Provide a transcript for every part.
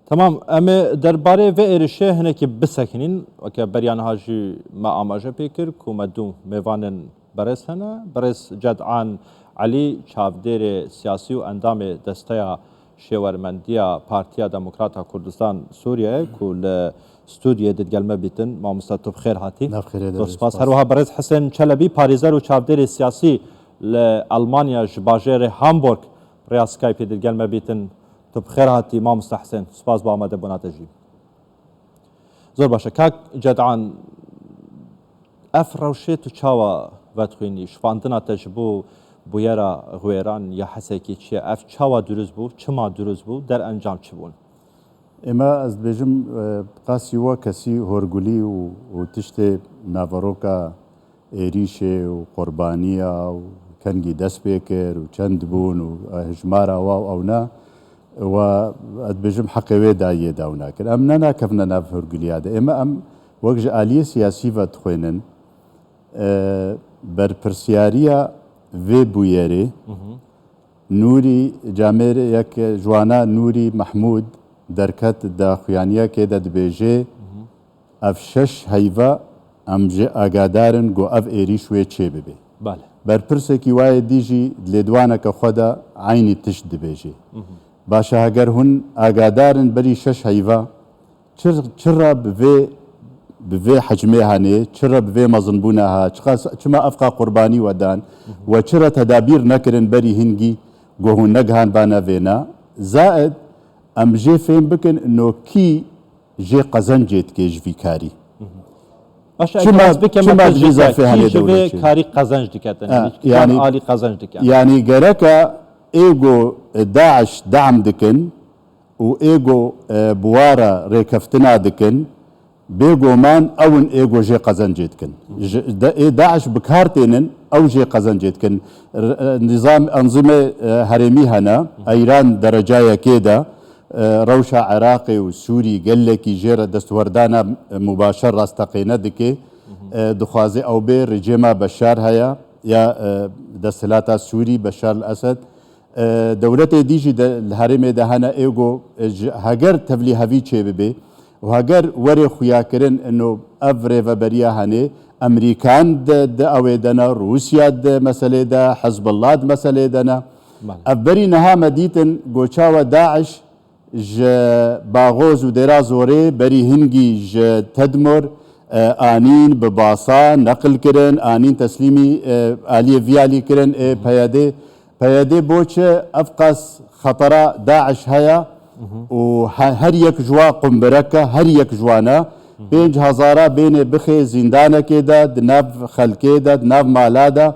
تمام ئەمێ دەربارەی vê êrişê hinekî bisekinin weke beriyan jî me amaje pê kir ku me du mêvanên berez hene berez Ced'an Elî çavdêrê siyasî û endamê desteya şêwermendiya Partiya Demokrata Kurdistan Sûriyeyê ku li stûdiyê didgelme bîtin mamosta tu bi xêr hatî spas herwiha berez Hesên Çelebî parêzer û çavdêrê siyasî li Almanya ji bajêrê Hamburg rêya Skypeê didgelme bîtin تو بخیر هاتی مام مستحسن سپاس با آمده بونات جی زور باشه کاک جدعان اف روشه تو چاوا ودخوینی شفاندنا تجبو بویرا غویران یا حسکی چیه اف چاوا دروز بو چما دروز بو در انجام چی بون اما از بجم قاسی و کسی هرگولی و تشت ناوروکا ایریشه و قربانیا و کنگی دست بیکر و چند بون و هجمارا او نه و ادبجم حقوي دايه داونا كر امنا كفنا نافر قلياده اما ام وجه اليه سياسي فتخوينن بر برسياريا في بويري نوري جامير يك جوانا نوري محمود دركت دا خوانيا كده دبيجي افشش هيفا امجي اگادارن گو اف ايريش وي چي ببي بله بر برسكي واي ديجي لدوانا كخدا عيني تش دبيجي باشە هەگەر هون ئاگادارن بەری شەش هەیڤە چرە بڤێ حجمێ هەنێ چرە بڤێ مەزنبوونەها چما ئەفقا قوربانی وەدان و چرە تەدابیر نەکردن بەری هینگی گۆهون نەگهان بانەڤێنە زائد ئەم ژێ فێم بکن نۆکی ژێ قەزەنجێت کێژوی کاری کاری قەزەنج دکەتن عالی قەزەنج دکەن یعنی گەرەکە ايجو داعش دعم دكن و ايجو بوارا ريكفتنا دكن بيجو مان اون ايجو جي قزن جيتكن داعش بكارتينن او جي قزن جيتكن نظام انظمه هرمي هنا ايران درجايا كده روشا عراقي وسوري قال لك جيرا دستوردانا مباشر راستقينا دكي دخوازي او بي رجيما بشار هيا يا دستلاتا سوري بشار الاسد دولت دیجی الهرم ده هنا ایگو هگر تبلی هوی چه ببی و هگر وری خویا کرن انو افره و بریا هنه امریکان ده اویدنا روسیا ده مسئله ده حزب الله ده مسئله دنا افبری نها مدیتن گوچا و داعش ج باغوز و دراز وری بری هنگی ج تدمر آنین بباسا نقل کرن آنین تسلیمی آلی ویالی کرن پیاده پیاده بوچه افقاس خطره داعش هيا وهر يك جوا قنبركه هر يك جوانا 5000 بين بخي زندانه كده دناف خلكيده دناف مالاده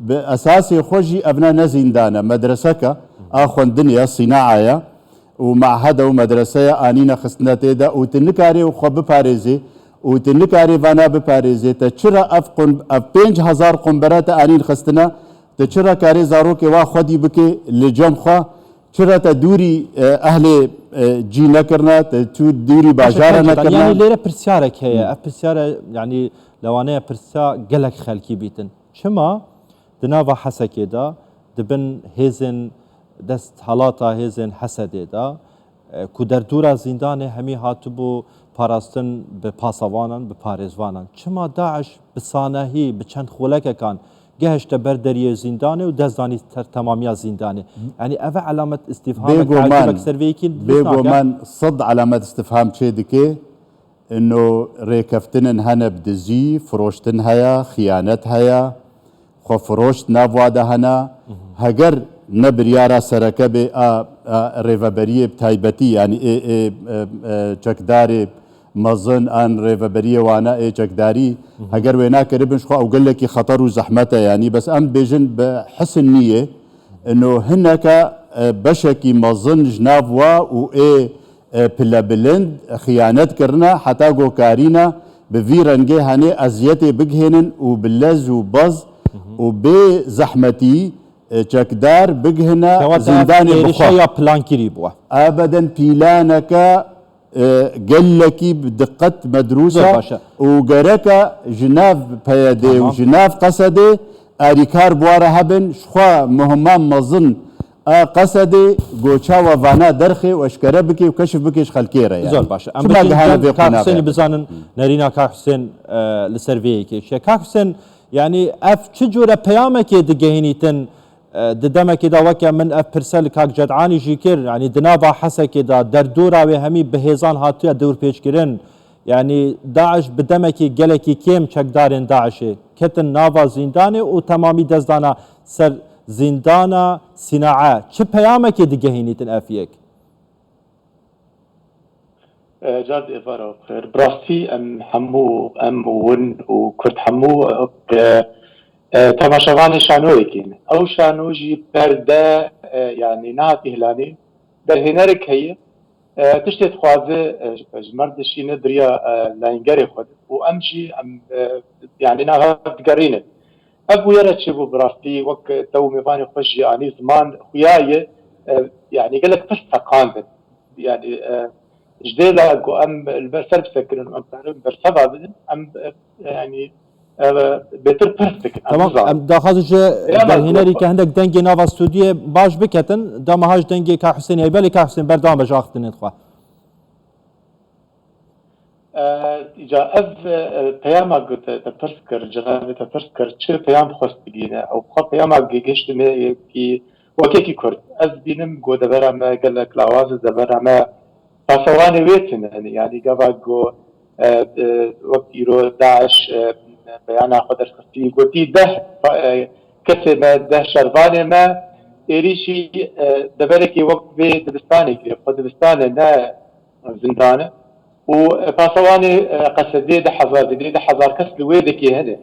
باساسي خوجي ابنا زندانه مدرسه اخون دنيا صناعه ومعهد ومدرسه انينا خصنته ده وتنكاري وخب باريزي وتنكاري فانا بباريزي تشرا افقن 5000 قنبرات انين خصنا تشرا كاري زاروك وا خدي بكي لجم خوا چرا تا دوری اهل جی نکرنا تو دوری بازار نکرنا يعني ليره برسيارك هي برسياره يعني لوانه برسا قلق خلكي بيتن شما دناوا حسكي دا دبن هيزن دست حالاتا هيزن حسد دا كو در دورا زندان همي هاتبو پاراستن به پاسوانان به پاريزوانان شما داعش بصانهي بچند خولك كان جهشت بردري زندانه ودزاني تماميا زندانه يعني أفا علامة استفهام تعجبك سيرفيكين بيجو من صد علامة استفهام شيدكي انه ريكفتن هنا بدزي فروشتن هيا خيانت هيا خو فروشت نافواده هنا هجر نبريارا سركبه ريفابريه بتايبتي يعني چكداري مظن ان ريفابريه وانا چكداري هجر وينا كربن شخو او قال لك خطر وزحمته يعني بس ام بيجن بحسن نيه انه هناك بشكي مظن جنافوا و بلا بلند خيانات كرنا حتى جو كارينا بفيرنجي هاني ازيتي بجهنن وباللز وبز وبزحمتي چكدار بجهنا زندان بخوا بلان كريبوا ابدا بلانك قال لك بدقة مدروسة وقرك جناف بيادي وجناف قصدي أريكار بوارا هبن شخوا مهمام مظن قصدي گوچا و وانا درخي واشكره بكي وكشف بكيش خلكيره يعني زۆر باشە ئەم شما دهانا في حسێنی قناغ بزانن نەرینا کا حسێن لەسەر vەیەکێکیە کا حسێن ینی ئەف چ جۆرە پەیامێکێ دگەهێنیتن ددەمێکێدا وەکە من ئەف پرسە لە کاک جەدعانیژی کرد ینی دنابا حەسێکێدا دەردۆراوێ هەمی بەهێزان هاتووە دەور پێچکردن ینی داعش بدەمێکی گەلێکی کێم چەکدارێن داعشێ کەتن ناوا زیندانێ و تەمامی دەستدانا سەر زیندانە سیناعە چ پەیامێکی دگەهێنیتن ئەفیەک جاد إفارة بخير براستي أم ون وكرت حمو تماشاواني شانويكين أو شانوجي بردا يعني نهاتي هلاني برهنرك هي تشتت خوازه جمردشي ندريا لاينجاري خود وأمشي يعني نهات قرينه أبو يرى شبو براستي وك تو ميفاني خوش يعني زمان خوياي يعني قالك بس تقاندن يعني جديلا ام البرسر بسكرن ام تعرف برسبا بدن ام يعني بيتر بيرفكت تمام ام داخل هنري كهندك دنگي ناوا استوديو باش بكتن دمهاج دنگي كا حسين يبالي كا حسين بردام بجاختن ادخوا جا اف بياما قلت تفسكر جنابي تفسكر چه بيام خوست بگينه او خو بياما گيشت كي وكيكي كرد از بينم گو دبر ما قالك لاواز دبر ما فاسواني ويتن يعني قبل وقت يرو داعش بيانا خدر خصي قلتي ده كسب ده شربانه ما إيريشي دبركي وقت في دبستاني كي خد دبستانه نا زندانه وفاسواني قصدي ده حزار كس لويدكي هنا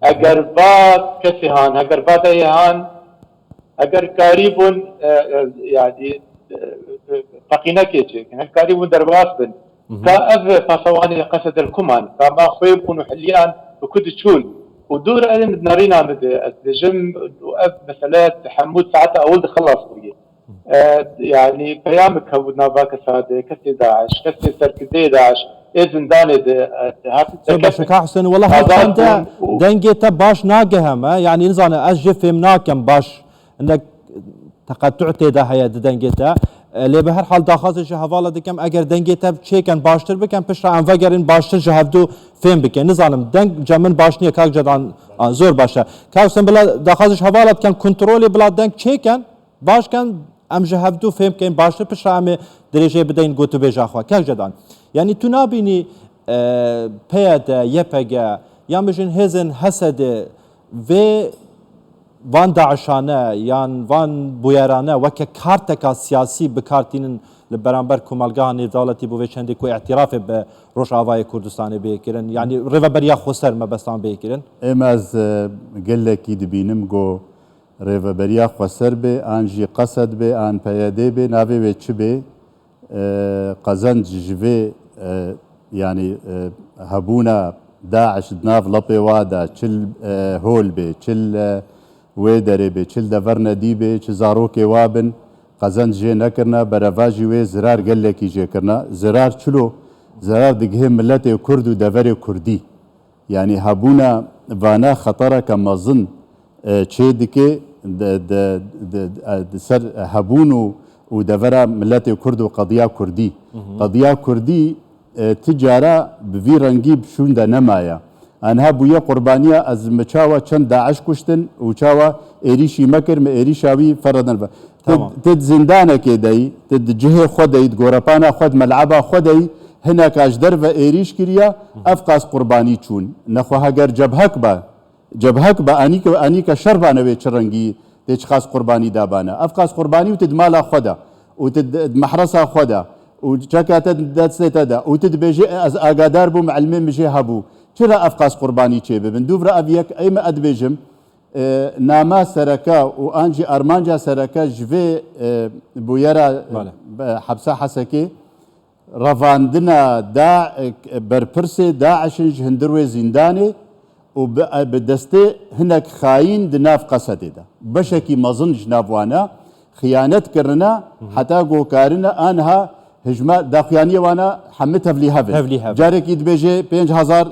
اگر بعد كسي هان اگر بعد هان اگر قريبون يعني فقينا كيتشي كان كاري ودرباس بن كأف فصواني قصد الكمان كما خويب كونوا حليان وكد تشول ودور أنا نارينا مد الجيم وأف مثلا حمود ساعتها أول خلص وياه يعني بيامك هودنا باك سادة كسي داعش كسي سركزي داعش إذن داني هات باش كا حسين والله هذا دنجيتا باش ناقهم يعني نزان أجف مناكم باش إنك تقطعتي ده هي دنجيتا لی به هر حال داخازش حواله دکم اگر دنگی تب چیکن باشتر بکن پشت ام وگرین باشتر جهدو فهم بکن نزانم دنگ جمن باشنیه کاک جدان زور باشه کاوسن بلا داخازش حواله کن کنترلی بلا دنگ چیکن باش کن ام جهدو فهم کن باشتر پشت ام درجه بدین گوتو بیجا خوا کاک جدان یعنی تو نبینی پیاده یپگه یا مجن هزن حسد و وان داعشانه یان وان بویرانه وکه کارتکا سیاسی بکارتینن لبرانبر کمالگاه نێوداوڵەتی بۆ چەندێک کو اعتراف بە ڕۆژئاوای کوردستانی بێکردن یعنی ڕێڤەبەریا خۆسەر مەبەستان بێکردن ئێمە ئەز گەلێکی دبینم گۆ ڕێڤەبەریا خۆسەر بێ ئانژی قەسەد بێ ئان پەیەدێ بێ ناوێ وێ چ بێ قەزەنج ژێ ینی هەبوونە داعش ناو لەپێ وادا چل هۆل بێ چل وێ دەرێ بێ چل دەڤەرنە دی بێ چ زارۆکێ وابن قەزەند ژێ نەکردە بەرەڤاژی وێ زرار گەلێکی ژێکردە زرار چلۆ زرار دگهێ ملەتێ کورد و دەڤەرێ کوردی یعنی هەبوونە ڤانە خەتەرەکە مەزن چێ دکێ سەر هەبوون و دەڤەرە ملەتێ کورد و قەدیا کوردی تجارە بڤی ڕەنگی بشوندە نەمایە ئەنها بوویە قوربانیە ئەز مچاوە چەند داعش کوشتن و چاوە ئێریشی مەکرد مە ئێریشاوی فەڕەدەن بە تد زیندانەکێ دەی تد جهێ خۆ دەیت گۆرەپانە خۆت مەلعەبا خۆ دەی هەنێکاش دەرڤە ئێریش کریە ئەف قاس قوربانی چوون نەخوا هەگەر جەبهەک بە ئەنیکە شەربانەوێ چ ڕەنگی تێچ قاس قوربانی دابانە ئەف قاس قوربانی و تد مالا خۆدا و تد مەحرەسا خۆدا و چەکاتە دەستێتەدا و تد بێژێ ئەز ئاگادار بووم عەلمێ مژێ هەبوو چرا ئەفقاس قوربانی چێ ببن دوورە ئەڤیەک ئەیمە ئەدبێژم ناما سەرەکە و ئانجی ئەرمانجا سەرەکە ژێ بویەرە حەبسە حەسەکێ ڕەڤاندنە بەرپرسێ داعشنج هەندروێ زیندانێ و بە دەستێ هەنێک خاین دناف قەسەدێدا بەشێکی مەزنج ناوانە خیانەتکردنە حتا گۆکارنە ئانها هژمە داخوایانیەوانە هەمە تەڤلی هەبن جارێکی دبێژێ 5,000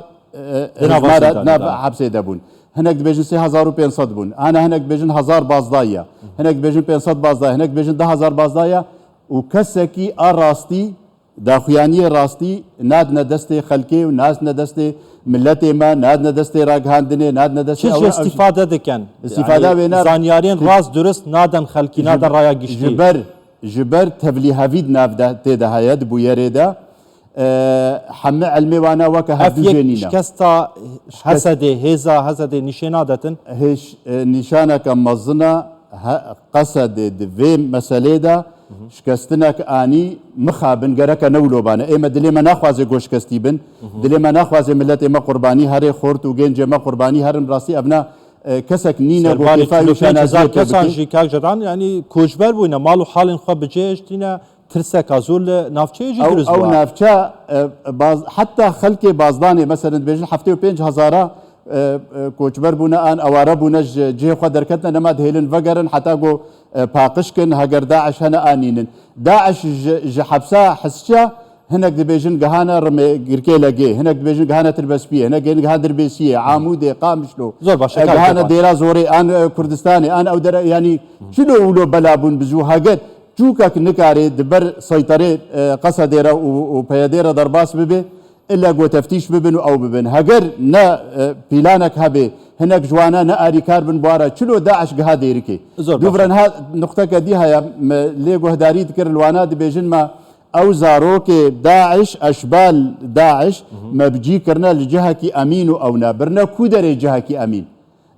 حبسێ دەبوون هناك دبيجن 3500 بون انا هناك دبيجن 1000 بازدايا هناك دبيجن 500 بازدايا هناك دبيجن 10000 بازدايا وكسكي الراستي داخویانی راستی نادنا دستی خلکی و نادنا دستی ملتی ما نادنا دستی راگهاندنی نادنا دستی چه استفاده دکن استفاده بینار زانیارین راست درست نادن خلکی نادن رایا گشتی جبر تبلیغاوید نافده تیده هاید بویریدا حمل علمی وانا وکه هفدو جنینا شکستا حسده هزا نشانه داتن هیچ نشانه که مزنا قصد دوی مسئله دا شکستنك آني مخابن جرك نولو بانا إما دلي ما نخوازي گوش كستيبن دلي ما نخوازي ملت إما قرباني هاري خورت وجنج ما قرباني هارم راسي أبنا كسك نينا بوكيفاي وشان زار كسان جيكاك جدعان يعني كوشبر بوينا مالو حال خو بجيش تينا ترسك ازول نافچه جي درز او نافچه حتى خلقي بازداني مثلا بيجن حفتي و 5000 کوچبر بوونه آن اواره بوونه جه خو درکتن نماد هیلن وگرن حتی گو پاقش کن هگر داعش هنه آنینن داعش حبسا حسچا هناك دبيجن جهانا رمي جركي لقي هناك دبيجن جهانا تربسبيه هناك جهانا دربيسيه عامودي قامشلو جهانا ديرا زوري ان كردستاني ان او در يعني شنو ولو بلابون بزو هاجر جوكاك نكاري دبر سيطري قصة ديرا وبياديرا درباس ببي إلا جو تفتيش ببن أو ببن هجر نا بلانك هبي هناك جوانا نا أريكار بن بوارا شلو داعش جهاد يركي دوبرن ها نقطة كديها يا ليجو هداري ذكر الوانا دبيجن ما أو زاروك داعش أشبال داعش ما بجي كرنا لجهة أمين أو نابرنا كودر جهة أمين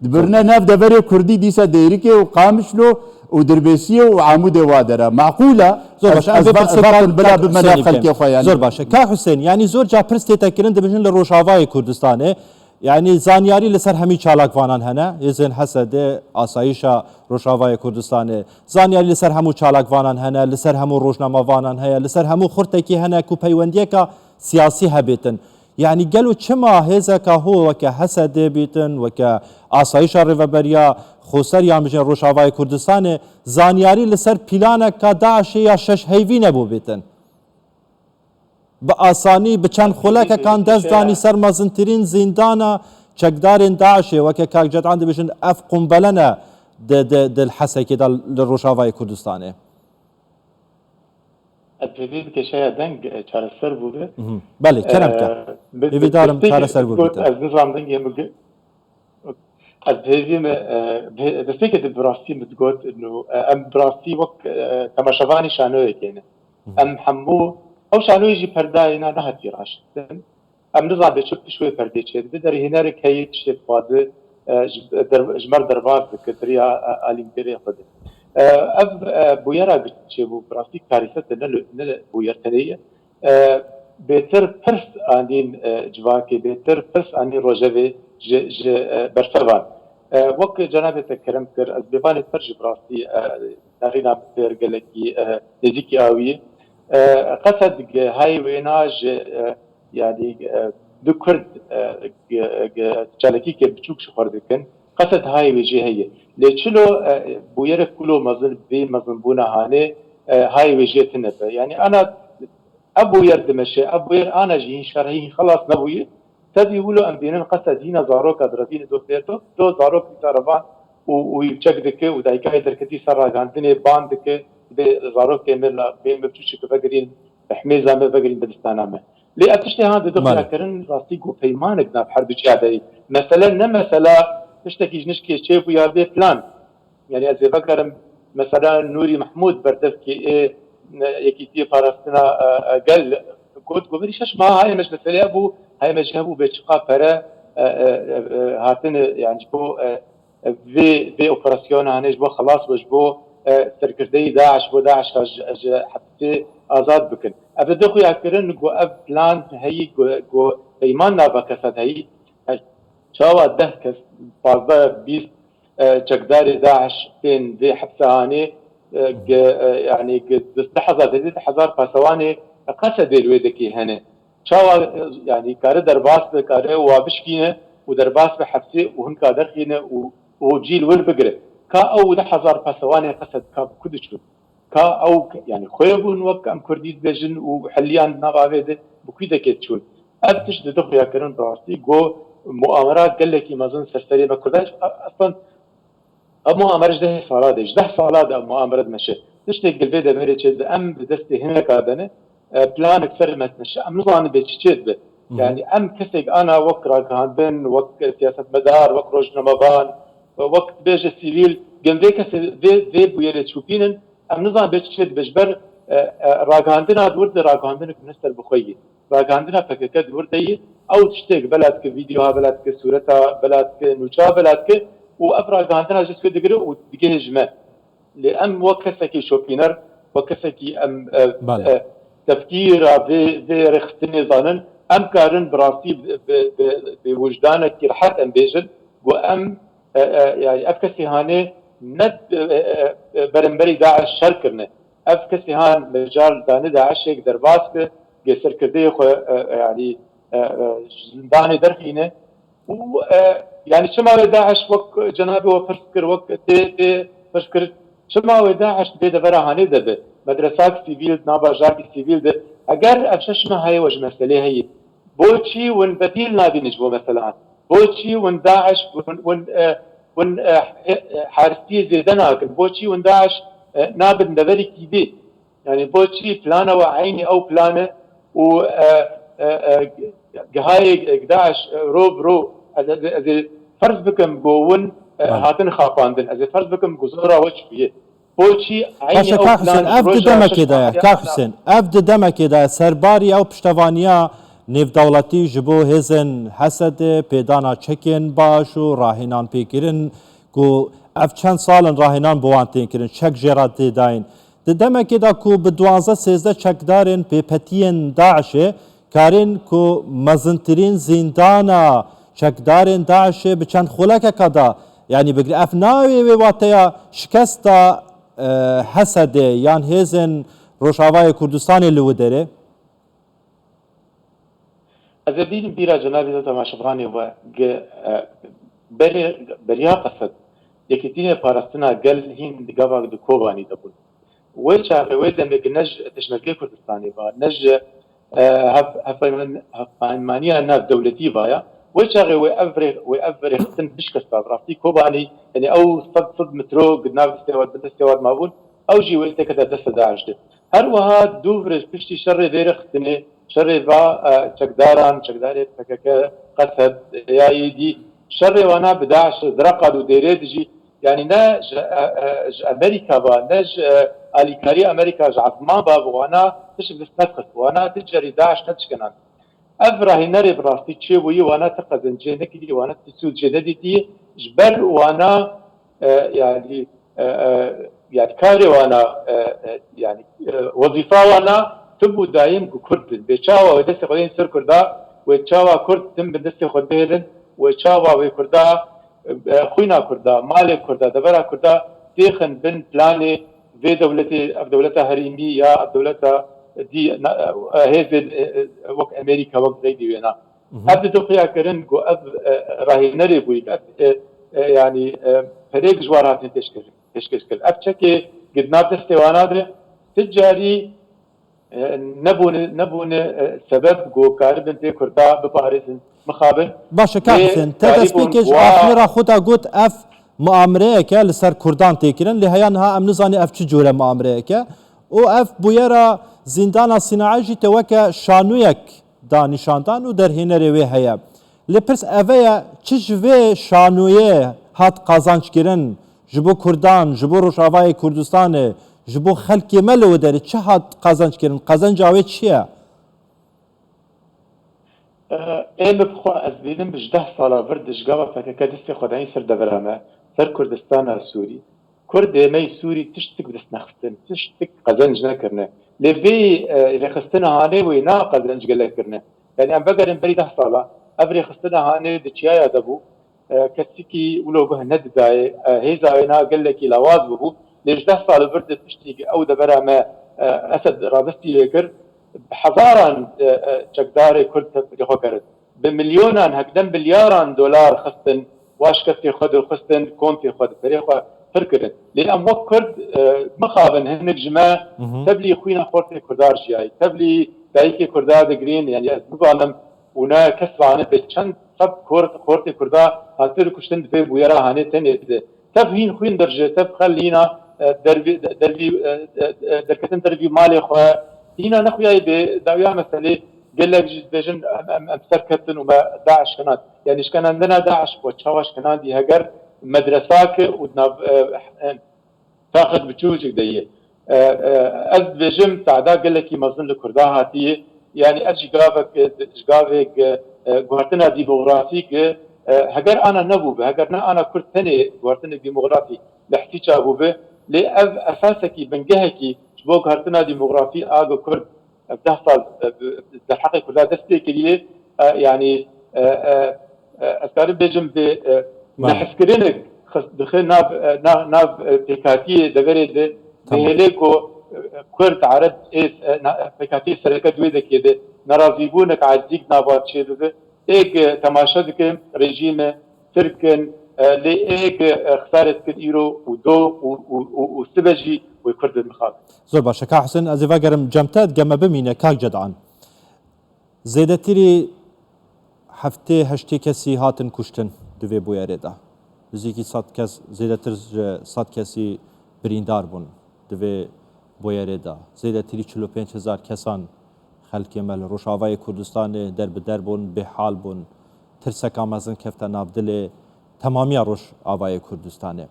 دبرنا ناف دبر كردي ديسا ديركي وقامشلو ودربيسيه وعمود وادره معقوله زور باشه بلا بمناخ خلقي خويا زور باشه کا حسين يعني زور جا پرست تکرین دبجن لروشاوای کردستانه يعني زانياري لسر همي چالاک وانان هنا يزن حسد آسایشا روشاوای کردستانه زانياري لسر همو چالاک وانان هنا لسر همو روشنامه وانان هيا لسر همو خرتكي هنا کو پیوندیکا سیاسی هبتن يعني قالوا چما هزا هو وك حسد بيتن وك آسایش ریوبریا خوسر یا مجن روشاوای کردستان زانیاری لسر پیلانه که داعش یا شش هیوی نبو بیتن با آسانی بچند خلک کان دست دانی سر مزنترین زندانا چکدارین داعش وک کاک جدعان بشن اف قنبلنا دل حسکی دل روشاوای کردستانه البيبي بكشاية دنج شار السر بوده بله کرم که ایوی دارم شار السر بوده از نظام دنگ يمجد البيبي بفكرة براسي بتقول إنه أم براسي وق تماشافاني شانوي كينه أم حمو أو شانوي يجي پرداينا نهتي راشتن أم نظام بيشوف شوي پردي شيء بدر هنارك هي تشيب فاضي جمر درباز كتريا أليمبيريا خده أب بويرا قلت شيء براسي كارثة نل بويرتنية بيتر برس آنين جواكي بيتر برس آنين روجبي ج برسوان وقت جناب تكرم كر أزبيبان فرج براسي نارينا بير قلقي نزيكي آوي قصد هاي ويناج يعني دو كرد جالكي كي بتشوك شخور دكن قصد هاي وجه هي ليشلو بويرك كله مظن بي مظن بونا هاني هاي وجه تنبه يعني أنا أبو يرد مشي أبو ير أنا جين شرعي خلاص نبوي تبي يقولوا أم بينن قصد هنا زاروك أدربين دوكتيرتو دو زاروك تارفان ويجك دكه ودايكاي دركتي سر عندني باند دكه زاروك كامل بين بتشوش كفقرين حميزة ما فقرين بدستانامه ليه أتشتي هذا دخل كرن راسيكو بيمانك ناب حرب جادي مثلا نمثلا تشتكي نشكي شيف ويا بي بلان يعني أزي بقرم مثلا نوري محمود بردفكي إيه يكيتي فارستنا قال قلت قبل شش ما هاي مش مثلا أبو هاي مش هبو بتشقى برا هاتن يعني بو في اوبراسيون هانيش بو خلاص وش بو سركردي داعش بو داعش حتى آزاد بكن أبدا خويا كرن جو أب بلان هي جو إيمان نابا كسد هي شاوا ده كس بعض بيس جقدار داعش بين ذي حبسة هاني يعني لحظة ذي حزار فسواني قصد الويدكي هنا شاوا يعني كاره درباس كاره وابشكينه ودرباس بحبسه وهن كادرخينه وجيل ور بقره كا او ده حزار فسواني قصد كاب كدشو كا او يعني خويبون وك ام كرديد بجن وحليان ناباده بكيده كتشون ابتش دخيا كرن راسي جو مؤامرات قال لك مازن سرسري بكرداش اصلا مؤامرة ده صالات 10 صالات مؤامرة مشي تشتك الفيدا مريتشز ام بدستي هنا قادنه بلان كثر ما تمشي ام نظام بيتشيد يعني ام كسك انا وكرا كان بين وقت سياسه مدار وقت روج رمضان وقت بيج السيفيل قم ذيك ذي بويل تشوفين ام نظام بيتشيد بجبر راغاندنا دورد راغاندنا كنستر بخوي راغاندنا فكك دوردي او تشتك بلدك فيديوها بلدك صورتها بلدك نوشا بلدك وافراد عندنا جسد دقرو ودقيه جمال لأم وكسكي شوبينر وكسكي أم تفكير في رختني ظنن أم كارن براسي بوجدانك كرحت أم بيجن وأم يعني أفكسي هاني ند برنبري داعش شركرنا أفكسي هان مجال داني داعش يقدر باسك جسر كردي يعني داني درخينه و يعني شمال داعش وق جنابي وفرسكر وق تي فرسكر شمال داعش بيد برا هاني دبه مدرسات سيفيل نابا جاكي سيفيل ده اگر افشش ما هي وجه مسألة هي بوشي ون بديل نابي نجبو مثلا بوشي ون داعش ون حارستي زيدنا بوشي ون داعش نابد نبري كيبي يعني بوشي بلانه وعيني او بلانه و هاي داعش رو از فرض بكم جوون هاتن خافاندن از فرض بكم جزورة وش فيه بوشي عيني او بلان افد دمك كده كاحسن افد دمك كده سرباري او پشتوانيا نيف دولتي جبو هزن حسد پیدانا چکن باشو راهنان پیکرن کو اف چند سالن راهنان بوانتين کرن چک جرات داين دمك كده کو بدوانزه سيزده چکدارن پی پتين داعشه کارین کو مزنترین زندانا چکدارن داعشه بچند خلک کدا یعنی بگری افناوی و واتیا شکستا حسده یان هزن روشاوای کردستان لودره از بین بیرا جنابی دو تماشبرانی و بریا قصد یکی تین پارستنا گل هین دقابا دو کوبانی دبون ویچا رویده مگ نج تشمرگی کردستانی با نج هفايمانية الناس دولتي بايا وشغي وأفرغ سن بشكل راسي كوباني يعني أو صد مترو قد ناف استواد مابون أو جي ويلتا كذا دست داعش ده هر وها دوفرج بشتي شر ذي رختني شر با شكداري فكك قصد يا يدي شر وانا بداعش درقد وديريدجي يعني ناج أمريكا با ناج اليكاري أمريكا جعفمان باب وانا تشبه نتخص وانا تجري داعش نتشكنان افرا هنري براستي تشوي وانا تقزن جنكدي وانا تسود جددتي جبر وانا يعني كاري وانا يعني وظيفه وانا تبو دايم كرد بيشاوا ودس خدين سر كردا وتشاوا كرد تم بدس خدين وتشاوا وكردا خوينا كردا مالك كردا دبرا كردا تيخن بن بلاني في دولتها هريمي يا دولتها دي هذا وقت امريكا وقت زي دي وينا ابدا توقيع كرن جو راهي نري يعني فريق جوارات تشكل ابشكي قد ناب استوانات تجاري نبون سبب جو كاربن تي كردا بباريس مخابن باشا كابتن تدسبيكش اخيرا خدا قلت اف مؤامريكا لسر كردان تيكرن لهيانها ام نزاني اف چه جوره مؤامريكا و اف بویرا زندان صناعی توکه شانویک دانشاندان و در هنری وی هیا لپرس اویا چجوی شانویه هات قازانچ کرن جبو کردان جبو روشاوای کردستان جبو خلکی ملو داری چه هات قازانچ کرن قازانچ آوی چیه؟ ایم بخوا از بینم بجده سالا وردش گاوا فکر دستی خدایی سر دبرامه سر کردستان سوری كرد مي سوري تشتك بس نخستن تشتك قزنج نكرنا لبي إذا خستنا هاني وينا قزنج قال كرنا يعني أم بقر بري ده صلاة أبري خستنا هاني دشيا دبو كسيكي ولو به ند داي هيزا وينا قال لك لواز بو ليش ده صلاة برد تشتك أو دبرة ما أسد رابستي يكر بحضارا شكداري كرد تبغى كرد بمليونان هكذا بلياران دولار خستن واش كتي خد خستن كونتي خد فريقه فركرت لأن وكرد مخابن هنك جماعة تبلي خوينا خورتي كردار شيء تبلي دايكي كردار دقرين يعني بقولهم ونا كسبانه بچند سب كورت كردا هاتر كشتن في بويرا هاني تنيت تفهين خوين درجه تفخلينا دركتن دربي مالي خو هنا نخويا بداويا مساله قال لك جن امسكتن وما داعش كانت يعني ايش كان عندنا داعش وتشاوش كان دي هجر مدرساك ودنا تاخذ بتشوجك ديه از بجم تعدا قال لك مظن الكردا هاتيه يعني اجي جابك غورتنا ديموغرافيك هجر انا نبوب هجر انا كرت ثاني غورتنا ديموغرافي لحتي ابوبه لي اساسك بنجهكي بو غورتنا ديموغرافي اغو كرد 10 سال الحقيقه كلها دستي كليه يعني اسكار بجم نحسكرينك دخل ناف بيكاتي دغري دهليكو كرد عرب بيكاتي سرقه دويده كده نرازيبونك عزيك نابات شيء ايك تماشا دكم رژیم تركن لإيك خسارت كديرو ودو وسبجي ويكرد المخاض زور باشا كا حسن از وگرم جمتاد گم بمینه کاک جدعان زیدتری هفته هشتی کسی هاتن کشتن دوی بویره دا نزیکی 100 کس زیدتر 100 کسی بریندار بون دوی بویره دا زیدتری 45000 کسان خلک مل روشاوای کردستان در بدر بون به حال بون ترسک آمازن کفتن نابدل تمامی روش آوای کردستانه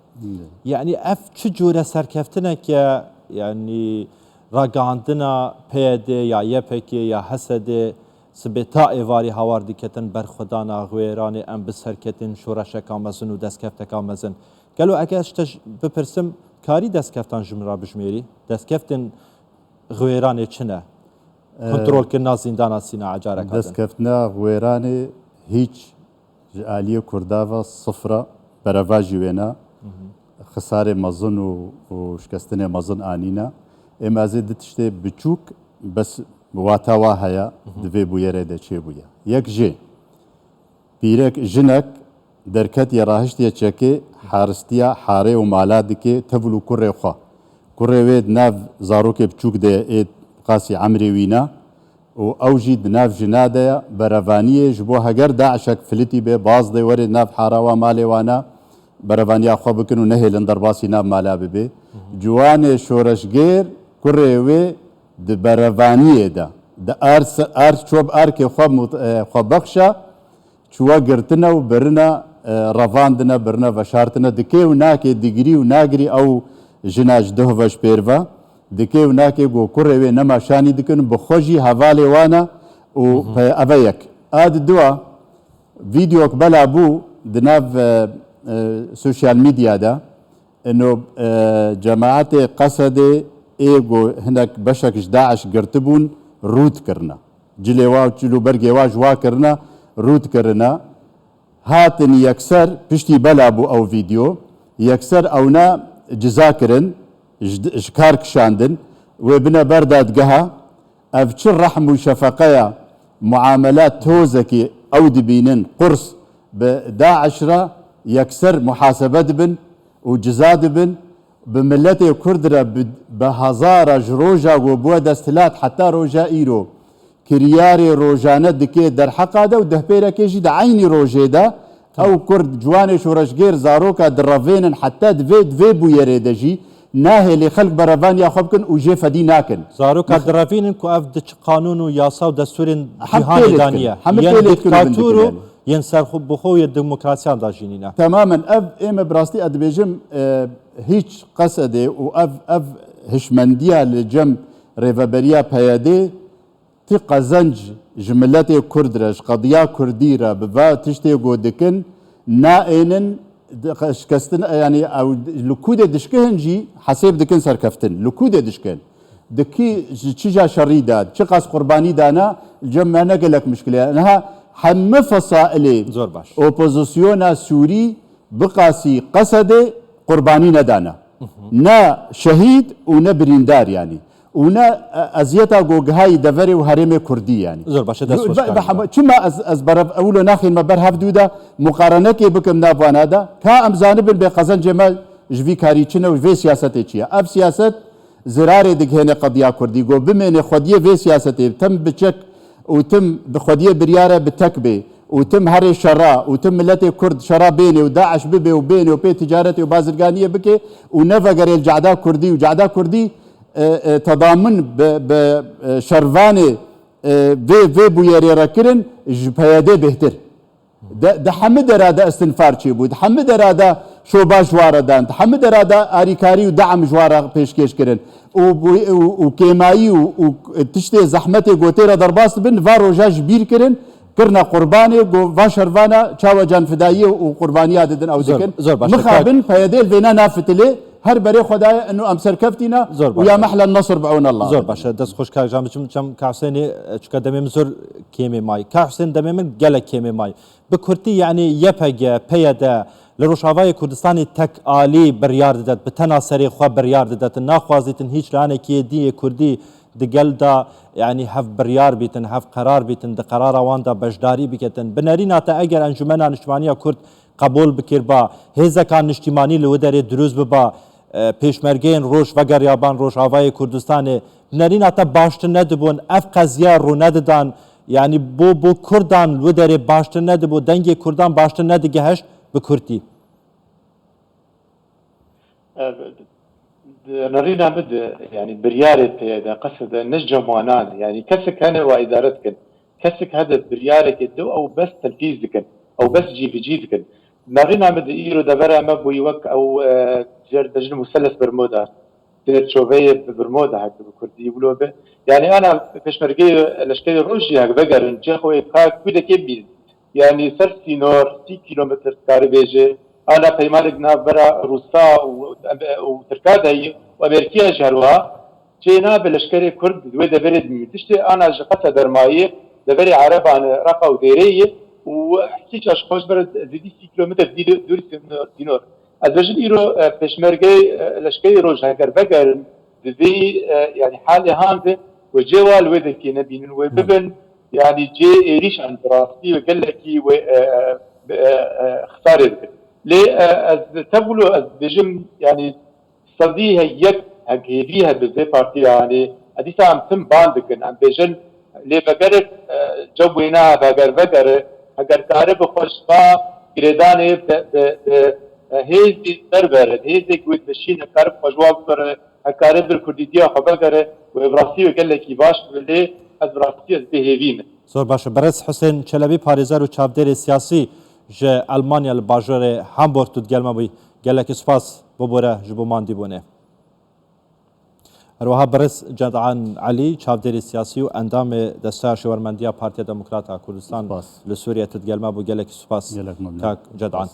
یعنی اف چه جوره سرکفتنه که یعنی راگاندنا پیده یا یپکی یا حسده سبتا ایواری هاواردی کتن برخدانا غویران ام بسرکتن شورشک آمازن و دستکفتک آمازن گلو اگه اشتش بپرسم کاری دستکفتان جمرا بجمیری دستکفتن غویران چنه کنترل کردن زندان سینا عجارک دستکفتنا غویران هیچ عالیه کرداوا صفرا برواجی وینا خساره مزن و شکستن مزن آنینا اما از دتشته بچوک بس واتاوا هیا دوی بویره ده چه بویا یک جه پیرک جنک درکت یا راهشتیا چکه حارستیا حاره و مالاد که تبلو کره خوا کره وید ناف زاروک بچوک ده اید قاسی عمری وینا و اوجی ناف جناده بروانیه جبو هگر داعشک فلتی به باز ده ورد ناف حاروا مالی وانا بروانیا خو بکنو نهی لندر باسی ناف مالا ببه جوان شورشگیر کره وی ده بروانیه ده ده ارس چوب ارک خو بخشا چوا گرتنا و برنا رواندنا برنا وشارتنا دکی و ناکی دیگری و ناگری او جناج ده وش پیروا دکی و ناکی گو کره وی نماشانی دکن بخوشی حوالی وانا و اویک آد دوا ویدیو بلا بو دناف سوشيال ميديا دا انه جماعات قصد ايغو هناك بشك داعش قرتبون روت کرنا جلوا چلو برگي واجوا کرنا روت کرنا هاتن يكسر پشتي بلا بو او فيديو يكسر اونا جزاكرن شكار كشاندن وبنا برداد قها افشر رحم وشفقيا معاملات توزكي او دبينن قرص بداعشرة يكسر محاسبة بن وجزاد بن بملتي كردرة بهزارة جروجا وبودا استلات حتى روجا ايرو كرياري روجانا دكي در حقا دا وده بيرا كيجي دا عيني روجي دا او كرد جواني شورشگير زاروكا درافينن حتى دفي بويري دجي ناهي اللي خلق برافان يا خبكن وجي فدي ناكن زاروكا درافينن كو اف دچ قانون و ياسا و دستورين جهاني دانية ين ديكتاتورو ين سرخو بخو الديمقراطيا داجينينا تماما اف ايم براستي ادبيجم هيج قصده و اف هشمنديا لجم ريفابريا بيادي تي قزنج جملتي كردرش قضيه كرديره بفا تشتي غودكن نائنن شكستن يعني او لكوده دشكهنجي حساب دكن سركفتن لكوده دشكن دكي تشجا شريدات تشقاس قرباني دانا الجمع نقلك مشكله انها حم فصائلي زور باش اوبوزيسيونا سوري بقاسي قصد قرباني ندانا نا شهيد ونا بريندار يعني ونا ازيتا جوجهاي دفري وهرم كردي يعني زور باش داس كما از برف اولو ناخي ما برهف دودا مقارنه كي بكم نافانا دا كا ام زانب بقزن جمال جوي كاريچنا و في سياسته چيا اب سياست زرار دغهنه قضيه كردي جو بمنه خديه في سياسته تم بچك وتم بخودية بريارة بتكبي وتم هري شراء وتم ملتي كرد شراء بيني وداعش ببي وبيني وبي تجارتي وبازرقانية بكي ونفقر الجعدا كردي وجعدا كردي تضامن بشرفاني في بويري ركرن جبهيدي بهتر ده حمد اراده استنفار چی بود حمد اراده شوبا جواره دان حمد اراده آریکاری و دعم جواره پیشکش کرن و کیمایی و تشتی زحمت گوتی را درباست بن و روژاج بیر کرن کرنا قربانی و شروانا چاو جان فدایی و قربانی دادن او دکن مخابن پیادل وینا نافتلی هر بري خدايا انه ام سركفتنا ويا محلى النصر بعون الله زور باشا دست خوش كار جام چم كحسيني چكا دمم زور كيمي ماي كحسين دمم گله كيمي ماي بكرتي يعني يپگه پيدا لروشاوای کردستان تک عالی بریار داد بتنا سری خو بریار داد ناخوازیتن هیچ رانه کی دی کردی دگل دا يعني هف بریار بیتن هف قرار بیتن د قرار وان دا بجداری بکتن بنرین تا اگر انجمن نشتمانی کرد قبول بکر با هزا کان نشتمانی لو در دروز ببا پیشمرگین روش و گریابان روش آوای کردستان بنرین تا باشت ندبون اف قضیه رو نددان يعني بو كردان ودري باشتر ند بو دنگي كردان باشتر ند جهش بكرتي نرينا بد يعني بريارة هذا قصد نجم وانان يعني كسك هنا وإدارتك كسك هذا بريارة الدو أو بس تنفيذك أو بس جيفك نرينا بد إيرو دبرة ما بويوك أو جرد مثلث برمودا تشوفيه برمودا هكذا بكردي يقولوا به يعني انا پشمرگی لشکری روشی هک بگرن چه خوی کار کده که بیز يعني سر سينور 6 كيلومتر كاري بيجي انا بيمالك برا روسا وتركادا وامريكا جهروها جينا بالاشكري كرد ودا برد تشتي انا جقتها درمايه دبري عرب عن رقا وديريه وحكيت اش خوش برد زيدي 6 كيلومتر دور سينور ازوجن يرو بشمرجي الاشكري روج هكر بقر ذي يعني حالي هانده وجوال وذكي نبين وببن يعني جي ريش عن دراستي وقال لك اختار ليه تقولوا بجم يعني صديها يك هجيبيها بالزي بارتي يعني هذه عم تم باندكن عم بجن ليه بقرت جوينا بقر هجر كارب خوش با جردانه هيزي دربرد هيزي قوت بشين كارب خوشواب بر هكارب الكردية خبقره وإبراسي وقال لك باش بلي إبراسي بهيفين زور باشه برس حسین چلبی پاریزر و چابدر سیاسی ج آلمانیا الباجر هامبورگ تو گلما بی گلک سپاس ببره جبو ماندی بونه روها برس جدعان علی چابدر سیاسی و اندام دستور شورمندیا پارتی دموکرات کردستان لسوریا تدگلما بو گلک سپاس تاک جدعان